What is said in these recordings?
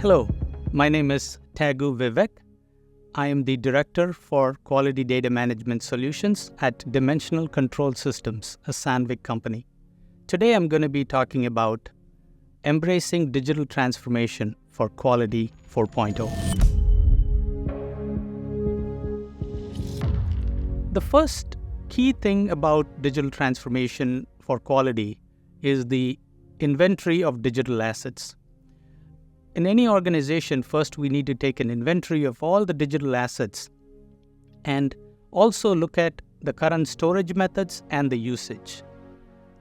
Hello, my name is Tagu Vivek. I am the Director for Quality Data Management Solutions at Dimensional Control Systems, a Sandvik company. Today I'm going to be talking about embracing digital transformation for Quality 4.0. The first key thing about digital transformation for quality is the inventory of digital assets. In any organization, first we need to take an inventory of all the digital assets and also look at the current storage methods and the usage.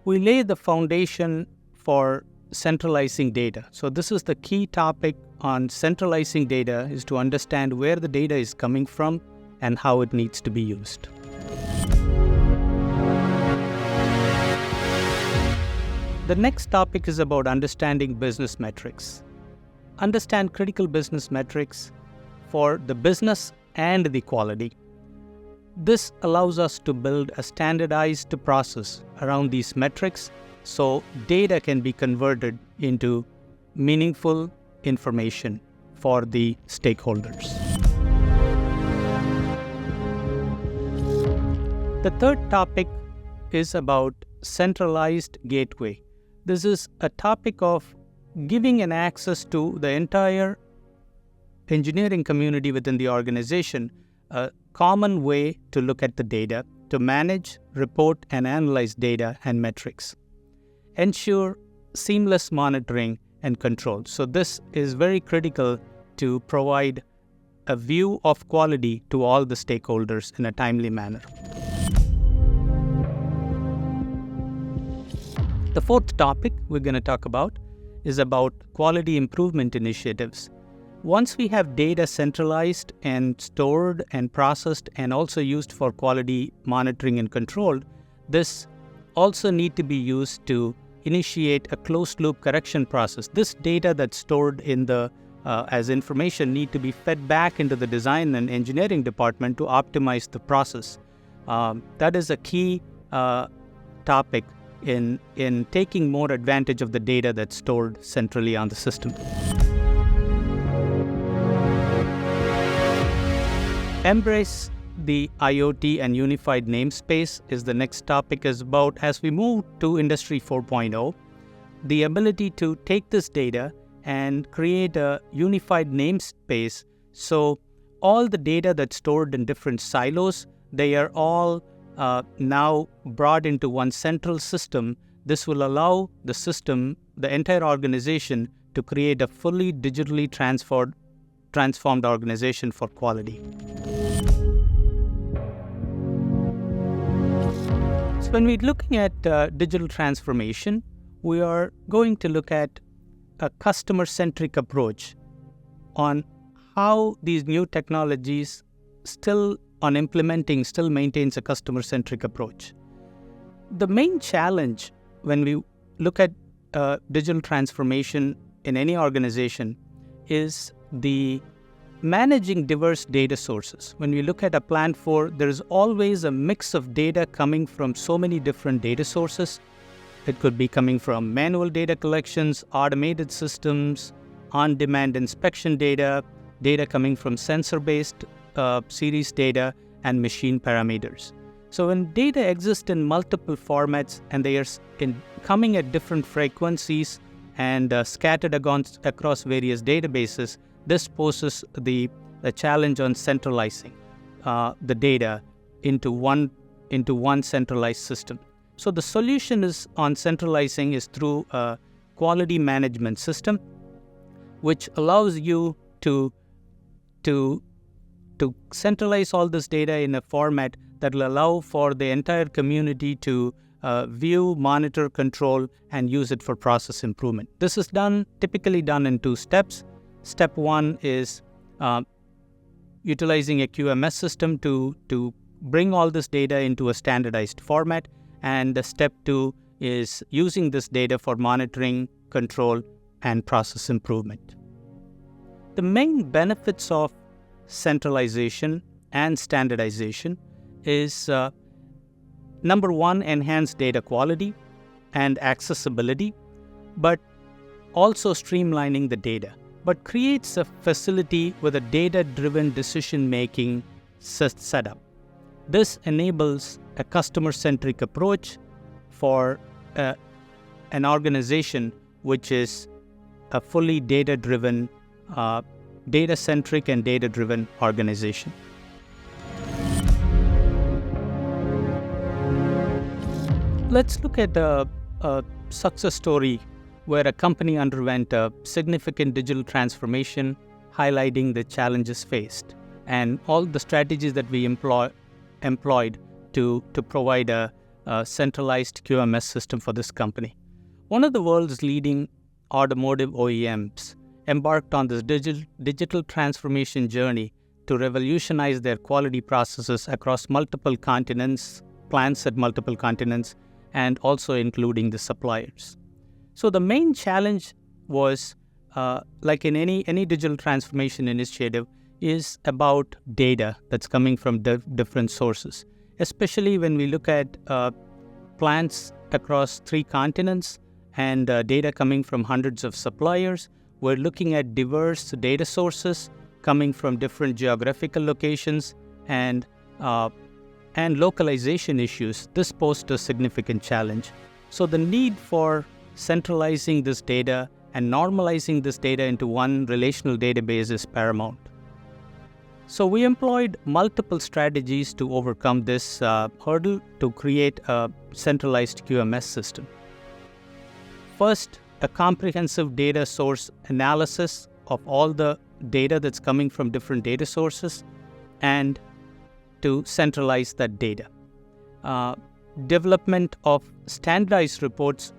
We lay the foundation for centralizing data. So this is the key topic on centralizing data, is to understand where the data is coming from and how it needs to be used. The next topic is about understanding business metrics. Understand critical business metrics for the business and the quality. This allows us to build a standardized process around these metrics so data can be converted into meaningful information for the stakeholders. The third topic is about centralized gateway. This is a topic of giving an access to the entire engineering community within the organization, a common way to look at the data, to manage, report, and analyze data and metrics. Ensure seamless monitoring and control. So this is very critical to provide a view of quality to all the stakeholders in a timely manner. The fourth topic we're going to talk about is about quality improvement initiatives. Once we have data centralized and stored and processed and also used for quality monitoring and control, this also need to be used to initiate a closed loop correction process. This data that's stored in the as information need to be fed back into the design and engineering department to optimize the process. That is a key topic in taking more advantage of the data that's stored centrally on the system. Embrace the IoT and unified namespace is the next topic. Is about, as we move to Industry 4.0, the ability to take this data and create a unified namespace. So all the data that's stored in different silos, they are all now brought into one central system. This will allow the system, the entire organization, to create a fully digitally transformed organization for quality. So when we're looking at digital transformation, we are going to look at a customer-centric approach on how these new technologies still maintains a customer-centric approach. The main challenge when we look at digital transformation in any organization is the managing diverse data sources. When we look at a Plan 4, there is always a mix of data coming from so many different data sources. It could be coming from manual data collections, automated systems, on-demand inspection data coming from sensor-based series data, and machine parameters. So when data exists in multiple formats and they are coming at different frequencies and scattered across various databases, this poses the challenge on centralizing the data into one centralized system. So the solution is through a quality management system, which allows you to centralize all this data in a format that will allow for the entire community to view, monitor, control, and use it for process improvement. This is typically done in two steps. Step one is utilizing a QMS system to bring all this data into a standardized format. And the step two is using this data for monitoring, control, and process improvement. The main benefits of centralization and standardization is number one, enhanced data quality and accessibility, but also streamlining the data. but creates a facility with a data-driven decision-making setup. This enables a customer-centric approach for an organization which is a fully data-driven, data-centric and data-driven organization. Let's look at a success story where a company underwent a significant digital transformation, highlighting the challenges faced and all the strategies that we employed to provide a centralized QMS system for this company. One of the world's leading automotive OEMs embarked on this digital transformation journey to revolutionize their quality processes across multiple continents, plants at multiple continents, and also including the suppliers. So the main challenge was, like in any digital transformation initiative, is about data that's coming from different sources, especially when we look at plants across 3 continents and data coming from hundreds of suppliers. We're looking at diverse data sources coming from different geographical locations and localization issues. This posed a significant challenge. So the need for centralizing this data and normalizing this data into one relational database is paramount. So we employed multiple strategies to overcome this hurdle to create a centralized QMS system. First, a comprehensive data source analysis of all the data that's coming from different data sources and to centralize that data. Development of standardized reports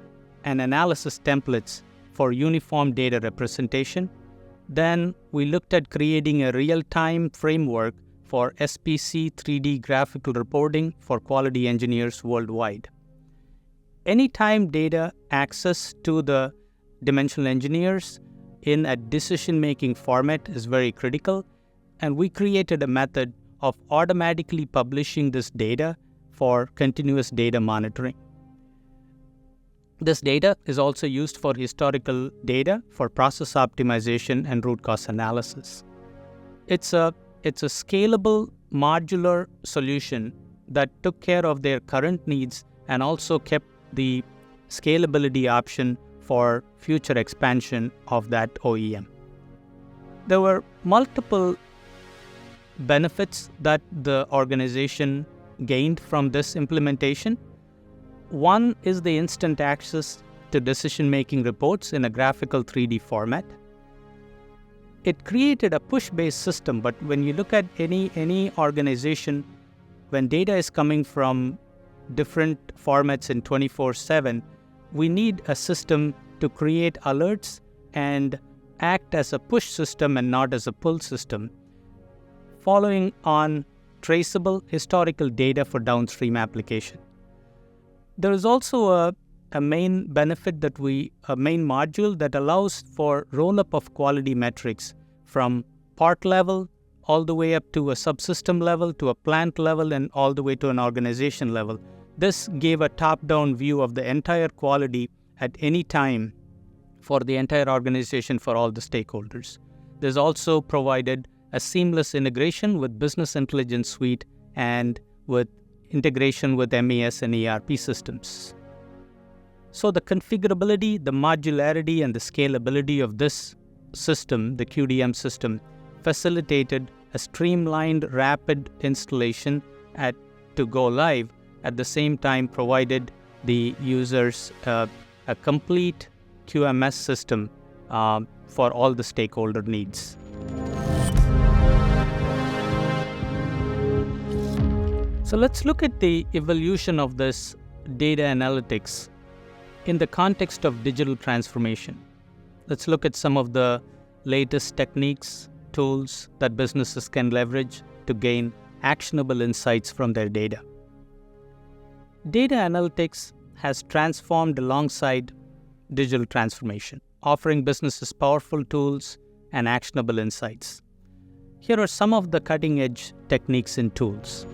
and analysis templates for uniform data representation. Then we looked at creating a real-time framework for SPC 3D graphical reporting for quality engineers worldwide. Anytime data access to the dimensional engineers in a decision-making format is very critical, and we created a method of automatically publishing this data for continuous data monitoring. This data is also used for historical data for process optimization and root cause analysis. It's a scalable, modular solution that took care of their current needs and also kept the scalability option for future expansion of that OEM. There were multiple benefits that the organization gained from this implementation. One is the instant access to decision-making reports in a graphical 3D format. It created a push-based system, but when you look at any organization, when data is coming from different formats in 24/7, we need a system to create alerts and act as a push system and not as a pull system, following on traceable historical data for downstream application. There is also a main benefit a main module that allows for roll-up of quality metrics from part level all the way up to a subsystem level, to a plant level, and all the way to an organization level. This gave a top-down view of the entire quality at any time for the entire organization for all the stakeholders. This also provided a seamless integration with Business Intelligence Suite and with integration with MES and ERP systems. So the configurability, the modularity, and the scalability of this system, the QDM system, facilitated a streamlined, rapid installation to go live, at the same time provided the users a complete QMS system for all the stakeholder needs. So let's look at the evolution of this data analytics in the context of digital transformation. Let's look at some of the latest techniques, tools that businesses can leverage to gain actionable insights from their data. Data analytics has transformed alongside digital transformation, offering businesses powerful tools and actionable insights. Here are some of the cutting-edge techniques and tools.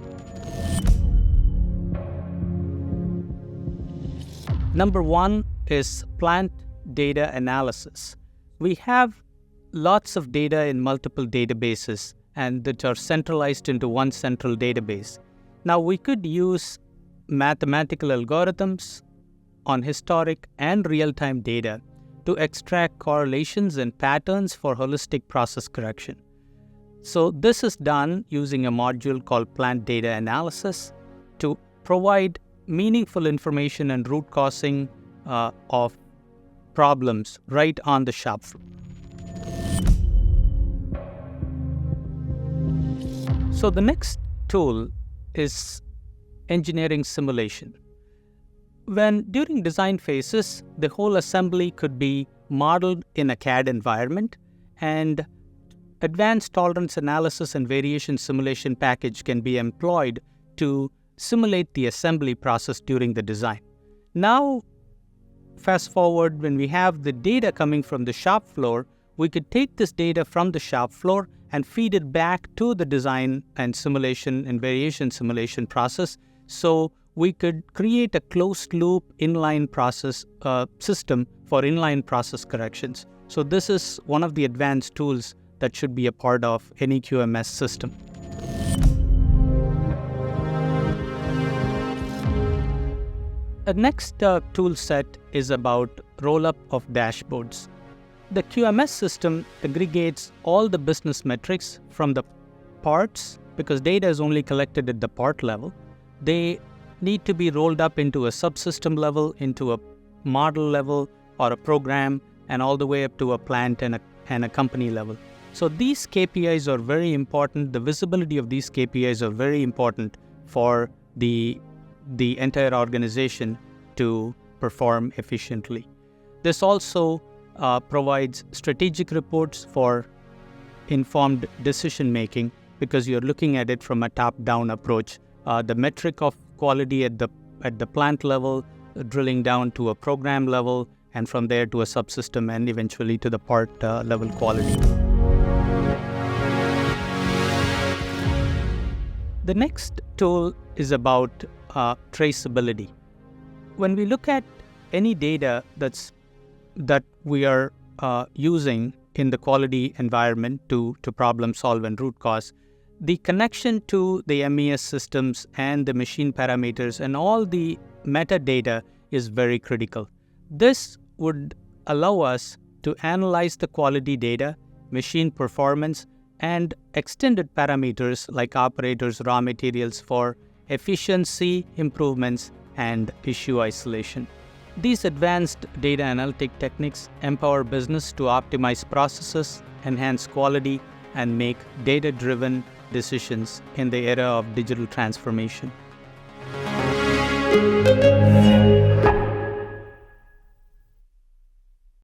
Number one is plant data analysis. We have lots of data in multiple databases and that are centralized into one central database. Now we could use mathematical algorithms on historic and real-time data to extract correlations and patterns for holistic process correction. So this is done using a module called Plant Data Analysis to provide meaningful information and root causing of problems right on the shop floor. So the next tool is engineering simulation. During design phases, the whole assembly could be modeled in a CAD environment, and advanced tolerance analysis and variation simulation package can be employed to simulate the assembly process during the design. Now, fast forward, when we have the data coming from the shop floor, we could take this data from the shop floor and feed it back to the design and simulation and variation simulation process. So we could create a closed loop inline process system for inline process corrections. So this is one of the advanced tools that should be a part of any QMS system. The next tool set is about roll-up of dashboards. The QMS system aggregates all the business metrics from the parts, because data is only collected at the part level. They need to be rolled up into a subsystem level, into a model level or a program, and all the way up to a plant and a company level. So these KPIs are very important. The visibility of these KPIs are very important for the entire organization to perform efficiently. This also provides strategic reports for informed decision making, because you're looking at it from a top-down approach. The metric of quality at the plant level, drilling down to a program level, and from there to a subsystem, and eventually to the part level quality. The next tool is about traceability. When we look at any data that we are using in the quality environment to problem solve and root cause, the connection to the MES systems and the machine parameters and all the metadata is very critical. This would allow us to analyze the quality data, machine performance, and extended parameters like operators, raw materials for efficiency improvements and issue isolation. These advanced data analytic techniques empower business to optimize processes, enhance quality, and make data-driven decisions in the era of digital transformation.